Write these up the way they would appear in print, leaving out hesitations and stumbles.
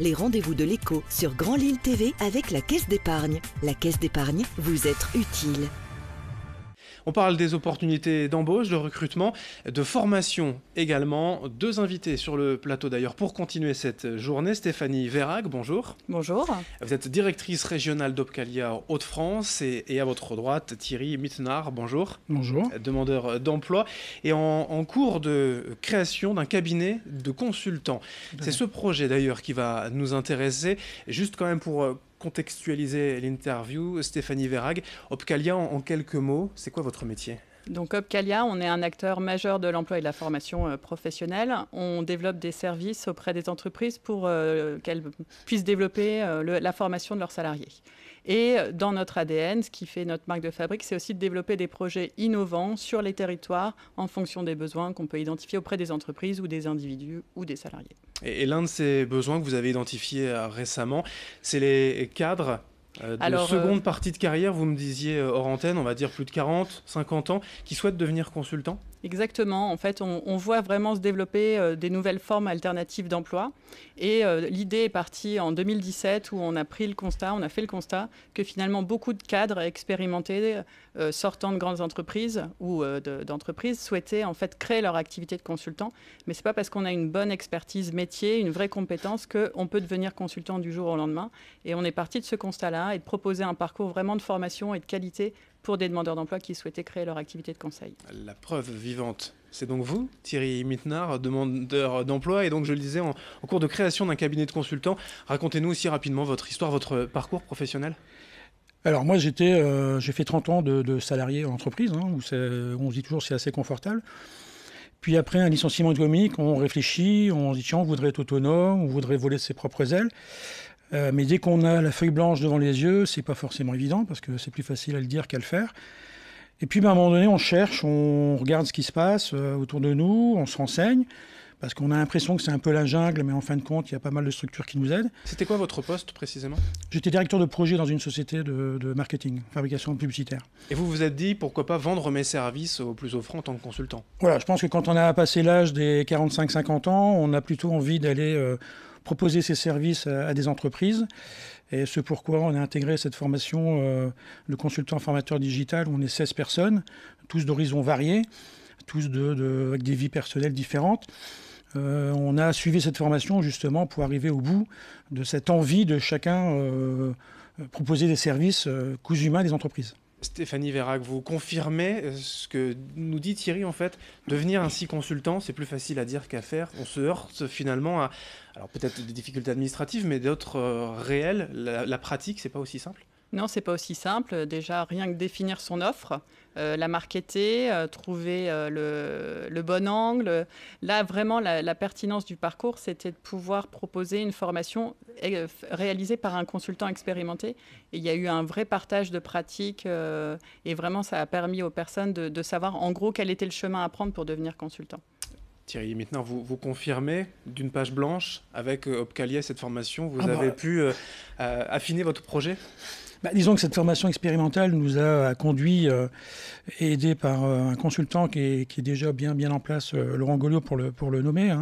les rendez-vous de l'écho sur Grand Lille TV avec la Caisse d'épargne. La Caisse d'épargne, vous être utile. On parle des opportunités d'embauche, de recrutement, de formation également. Deux invités sur le plateau d'ailleurs pour continuer cette journée. Stéphanie Verhaeghe, bonjour. Bonjour. Vous êtes directrice régionale d'Opcalia Hauts-de-France et à votre droite Thierry Mittenard, bonjour. Bonjour. Demandeur d'emploi et en cours de création d'un cabinet de consultants. C'est ce projet d'ailleurs qui va nous intéresser. Juste quand même pour contextualiser l'interview, Stéphanie Verhaeghe, Opcalia en quelques mots, c'est quoi votre métier ? Donc Opcalia, on est un acteur majeur de l'emploi et de la formation professionnelle. On développe des services auprès des entreprises pour qu'elles puissent développer la formation de leurs salariés. Et dans notre ADN, ce qui fait notre marque de fabrique, c'est aussi de développer des projets innovants sur les territoires en fonction des besoins qu'on peut identifier auprès des entreprises ou des individus ou des salariés. Et l'un de ces besoins que vous avez identifié récemment, c'est les cadres de seconde partie de carrière. Vous me disiez hors antenne, on va dire plus de 40, 50 ans, qui souhaitent devenir consultants. Exactement. En fait, on voit vraiment se développer des nouvelles formes alternatives d'emploi. Et l'idée est partie en 2017 où on a fait le constat que finalement beaucoup de cadres expérimentés sortant de grandes entreprises ou d'entreprises souhaitaient en fait créer leur activité de consultant. Mais c'est pas parce qu'on a une bonne expertise métier, une vraie compétence qu'on peut devenir consultant du jour au lendemain. Et on est parti de ce constat-là et de proposer un parcours vraiment de formation et de qualité pour des demandeurs d'emploi qui souhaitaient créer leur activité de conseil. La preuve vivante, c'est donc vous, Thierry Mittenard, demandeur d'emploi, et donc je le disais, en cours de création d'un cabinet de consultants. Racontez-nous aussi rapidement votre histoire, votre parcours professionnel. Alors moi, j'ai fait 30 ans de salarié en entreprise, où on se dit toujours que c'est assez confortable. Puis après un licenciement économique, on réfléchit, on se dit tiens, on voudrait être autonome, on voudrait voler de ses propres ailes. Mais dès qu'on a la feuille blanche devant les yeux, c'est pas forcément évident parce que c'est plus facile à le dire qu'à le faire. Et puis à un moment donné, on cherche, on regarde ce qui se passe autour de nous, on se renseigne parce qu'on a l'impression que c'est un peu la jungle, mais en fin de compte, il y a pas mal de structures qui nous aident. C'était quoi votre poste précisément ? J'étais directeur de projet dans une société de marketing, fabrication publicitaire. Et vous vous êtes dit, pourquoi pas vendre mes services au plus offrant en tant que consultant ? Voilà, je pense que quand on a passé l'âge des 45-50 ans, on a plutôt envie d'aller proposer ses services à des entreprises. Et c'est pourquoi on a intégré cette formation de consultant formateur digital où on est 16 personnes, tous d'horizons variés, tous avec des vies personnelles différentes. On a suivi cette formation justement pour arriver au bout de cette envie de chacun proposer des services cousu humain des entreprises. Stéphanie Verhaeghe, vous confirmez ce que nous dit Thierry en fait, devenir ainsi consultant, c'est plus facile à dire qu'à faire. On se heurte finalement à, alors peut-être des difficultés administratives, mais d'autres réelles. La pratique, c'est pas aussi simple ? Non, c'est pas aussi simple. Déjà, rien que définir son offre, la marketer, trouver le bon angle. Là, vraiment, la pertinence du parcours, c'était de pouvoir proposer une formation réalisée par un consultant expérimenté. Et il y a eu un vrai partage de pratiques et vraiment, ça a permis aux personnes de savoir en gros quel était le chemin à prendre pour devenir consultant. Thierry, maintenant, vous confirmez d'une page blanche avec Opcalia, cette formation, vous avez pu affiner votre projet ? Disons que cette formation expérimentale nous a conduit, aidé par un consultant qui est déjà bien en place, Laurent Goliot pour le nommer,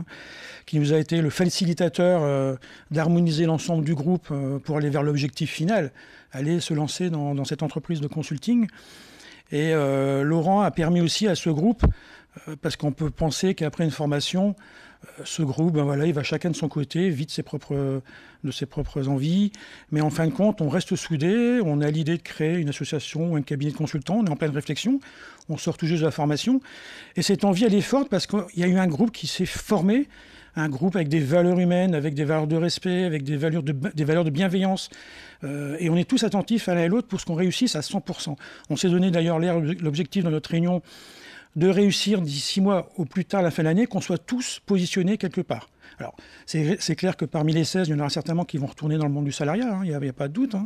qui nous a été le facilitateur d'harmoniser l'ensemble du groupe pour aller vers l'objectif final, aller se lancer dans cette entreprise de consulting. Et Laurent a permis aussi à ce groupe, parce qu'on peut penser qu'après une formation, ce groupe, il va chacun de son côté, vite de ses propres envies. Mais en fin de compte, on reste soudés, on a l'idée de créer une association ou un cabinet de consultants, on est en pleine réflexion, on sort tout juste de la formation. Et cette envie, elle est forte parce qu'il y a eu un groupe qui s'est formé, un groupe avec des valeurs humaines, avec des valeurs de respect, avec des valeurs de bienveillance. Et on est tous attentifs à l'un et l'autre pour ce qu'on réussisse à 100%. On s'est donné d'ailleurs l'objectif dans notre réunion de réussir d'ici 6 mois au plus tard la fin de l'année, qu'on soit tous positionnés quelque part. Alors, c'est clair que parmi les 16, il y en aura certainement qui vont retourner dans le monde du salariat, il n'y a pas de doute. Oui.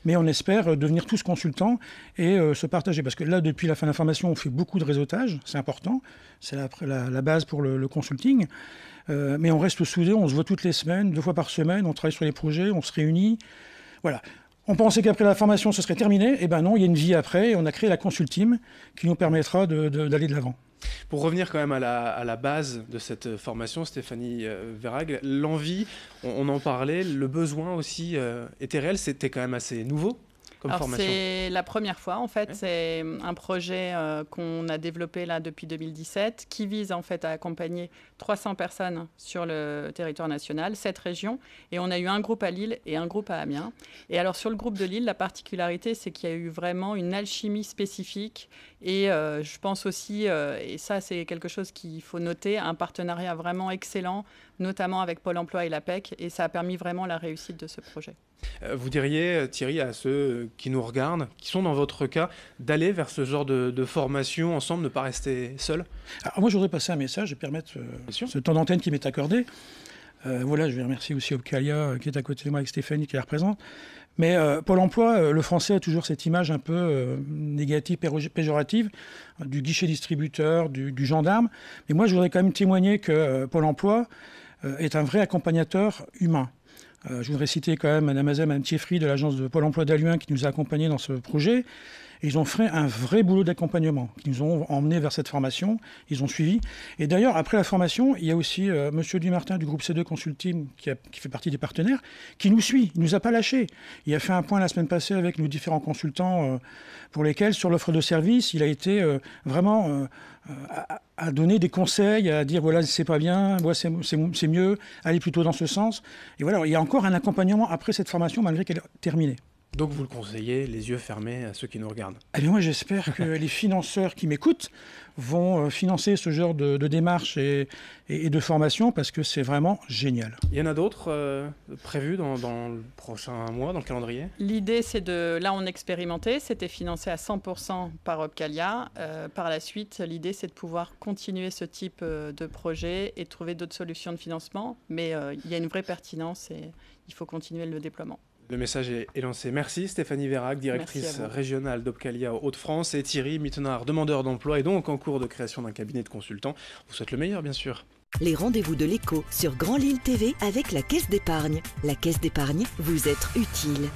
Mais on espère devenir tous consultants et se partager. Parce que là, depuis la fin de la formation, on fait beaucoup de réseautage, c'est important. C'est la base pour le consulting. Mais on reste soudés, on se voit toutes les semaines, 2 fois par semaine, on travaille sur les projets, on se réunit. Voilà. On pensait qu'après la formation, ce serait terminé. Eh bien non, il y a une vie après. Et on a créé la Consulteam qui nous permettra d'aller de l'avant. Pour revenir quand même à la base de cette formation, Stéphanie Verhaeghe, l'envie, on en parlait, le besoin aussi était réel, c'était quand même assez nouveau comme formation. C'est la première fois, en fait. Ouais. C'est un projet qu'on a développé là depuis 2017 qui vise en fait à accompagner 300 personnes sur le territoire national, 7 régions. Et on a eu un groupe à Lille et un groupe à Amiens. Et alors sur le groupe de Lille, la particularité, c'est qu'il y a eu vraiment une alchimie spécifique. Et je pense aussi, et ça c'est quelque chose qu'il faut noter, un partenariat vraiment excellent, notamment avec Pôle emploi et l'APEC. Et ça a permis vraiment la réussite de ce projet. Vous diriez, Thierry, à ceux qui nous regardent, qui sont dans votre cas, d'aller vers ce genre de formation ensemble, ne pas rester seuls? Alors moi, je voudrais passer un message et permettre ce temps d'antenne qui m'est accordé. Voilà, je vais remercier aussi Opcalia qui est à côté de moi avec Stéphanie qui la représente. Mais Pôle emploi, le français a toujours cette image un peu négative, péjorative, du guichet distributeur, du gendarme. Mais moi, je voudrais quand même témoigner que Pôle emploi est un vrai accompagnateur humain. Je voudrais citer quand même Madame Azem, Madame Thieffry de l'agence de Pôle emploi d'Halluin qui nous a accompagnés dans ce projet. Et ils ont fait un vrai boulot d'accompagnement. Ils nous ont emmenés vers cette formation, ils ont suivi. Et d'ailleurs, après la formation, il y a aussi Monsieur Dumartin du groupe C2 Consulting, qui fait partie des partenaires, qui nous suit, il ne nous a pas lâchés. Il a fait un point la semaine passée avec nos différents consultants pour lesquels, sur l'offre de service, il a été vraiment à donner des conseils, à dire voilà, c'est pas bien, voilà, c'est mieux, allez plutôt dans ce sens. Et voilà, il y a encore un accompagnement après cette formation, malgré qu'elle est terminée. Donc vous le conseillez, les yeux fermés à ceux qui nous regardent? Eh bien moi j'espère que les financeurs qui m'écoutent vont financer ce genre de démarche et de formation parce que c'est vraiment génial. Il y en a d'autres prévus dans le prochain mois, dans le calendrier? L'idée c'est là on expérimentait, c'était financé à 100% par Opcalia. Par la suite, l'idée c'est de pouvoir continuer ce type de projet et de trouver d'autres solutions de financement. Mais il y a une vraie pertinence et il faut continuer le déploiement. Le message est lancé. Merci Stéphanie Verhaeghe, directrice régionale d'Opcalia Hauts-de-France, et Thierry Mittenard, demandeur d'emploi et donc en cours de création d'un cabinet de consultants. On vous souhaite le meilleur, bien sûr. Les rendez-vous de l'écho sur Grand Lille TV avec la Caisse d'épargne. La Caisse d'épargne, vous êtes utile.